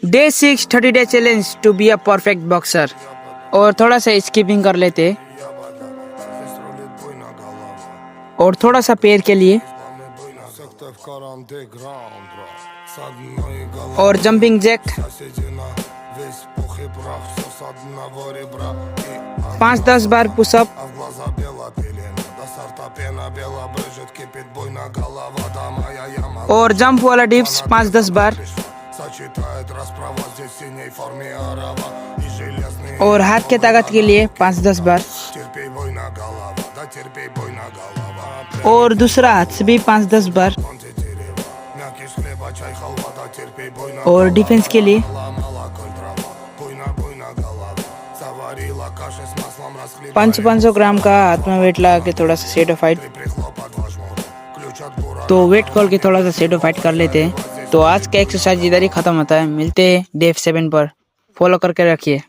Day 6 30 day challenge to be a perfect boxer. और थोड़ा सा स्किपिंग कर लेते और थोड़ा सा पैर के लिए और जंपिंग जैक 5-10 बार पुशअप और जंप वाला डिप्स 5-10 बार और हाथ के ताकत के लिए 5-10 बार और दूसरा हाथ से भी 5-10 बार और डिफेंस के लिए 500 ग्राम का हाथ में वेट लगा के थोड़ा सा शेडो फाइट। तो वेट खोल के थोड़ा सा शेडो फाइट कर लेते हैं। तो आज का एक्सरसाइज इधर ही खत्म होता है। मिलते हैं डे 7 पर। फॉलो करके रखिए।